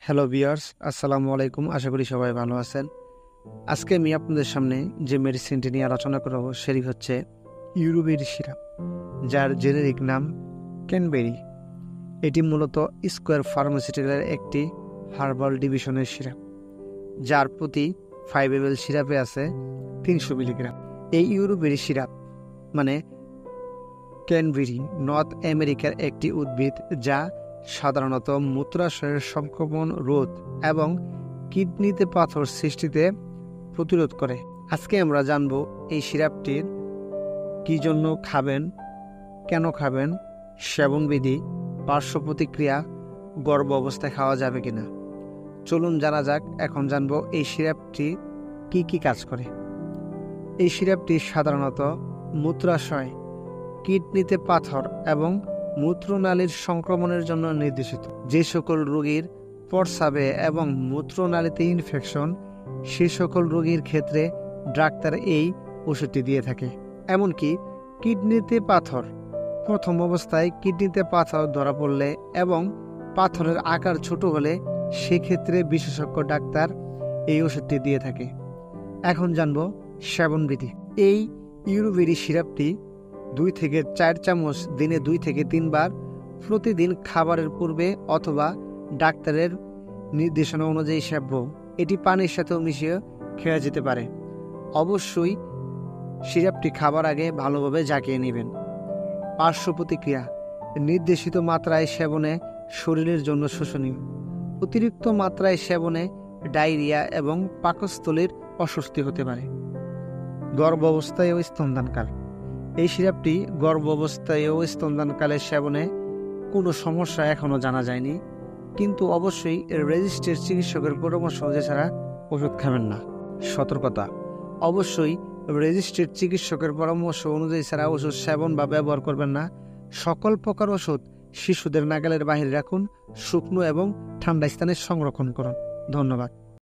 Hello viewers, আসসালামু আলাইকুম। আশা করি সবাই ভালো আছেন। আজকে আমি আপনাদের সামনে যে মেডিসিনটি নিয়ে আলোচনা করব সেটি হচ্ছে ইউরোবেরি সিরাপ, যার জেনেরিক নাম ক্যানবেরি। এটি মূলত স্কোয়ার ফার্মাসিউটিক্যালের একটি হার্বাল ডিভিশনের সিরাপ, যার প্রতি 5 ml সিরাপে আছে 300 মিলিগ্রাম। এই ইউরোবেরি সিরাপ মানে ক্যানবেরি নর্থ আমেরিকার একটি উদ্ভিদ, যা সাধারণত মূত্রাশয়ের সংক্রমণ রোধ এবং কিডনিতে পাথর সৃষ্টিতে প্রতিরোধ করে। আজকে আমরা জানব এই সিরাপটির কী জন্য খাবেন, কেন খাবেন, সেবনবিধি, পার্শ্ব প্রতিক্রিয়া, গর্ভ অবস্থায় খাওয়া যাবে কিনা। চলুন জানা যাক। এখন জানব এই সিরাপটি কি কি কাজ করে। এই সিরাপটি সাধারণত মূত্রাশয়, কিডনিতে পাথর এবং মূত্রনালীর সংক্রমণের জন্য নির্দেশিত। যে সকল রোগীর প্রস্রাবে এবং মূত্রনালীতে ইনফেকশন, সে সকল রোগীর ক্ষেত্রে ডাক্তার এই ওষুধটি দিয়ে থাকে। এমনকি কিডনিতে পাথর, প্রথম অবস্থায় কিডনিতে পাথর ধরা পড়লে এবং পাথরের আকার ছোট হলে সেক্ষেত্রে বিশেষজ্ঞ ডাক্তার এই ওষুধটি দিয়ে থাকে। এখন জানব সেবনবিধি। এই ইউরোবেরি সিরাপটি 2 থেকে 4 চামচ দিনে 2 থেকে 3 বার প্রতিদিন খাবারের পূর্বে অথবা ডাক্তারের নির্দেশনা অনুযায়ী সেব্য। এটি পানির সাথেও মিশিয়ে খেয়ে যেতে পারে। অবশ্যই সিরাপটি খাবার আগে ভালোভাবে ঝাঁকিয়ে নেবেন। পার্শ্ব প্রতিক্রিয়া: নির্দেশিত মাত্রায় সেবনে শরীরের জন্য শোষণীয়। অতিরিক্ত মাত্রায় সেবনে ডায়রিয়া এবং পাকস্থলীর অস্বস্তি হতে পারে। গর্ভ অবস্থায় ও স্তনদানকাল: এই সিরাপটি গর্ভ অবস্থায় ও স্তনদানকালে সেবনে কোনো সমস্যা এখনও জানা যায়নি, কিন্তু অবশ্যই রেজিস্টার্ড চিকিৎসকের পরামর্শ অনুযায়ী ছাড়া ওষুধ খাবেন না। সতর্কতা: অবশ্যই রেজিস্টার্ড চিকিৎসকের পরামর্শ অনুযায়ী ছাড়া ওষুধ সেবন বা ব্যবহার করবেন না। সকল প্রকার ওষুধ শিশুদের নাগালের বাহিরে রাখুন। শুকনো এবং ঠান্ডা স্থানে সংরক্ষণ করুন। ধন্যবাদ।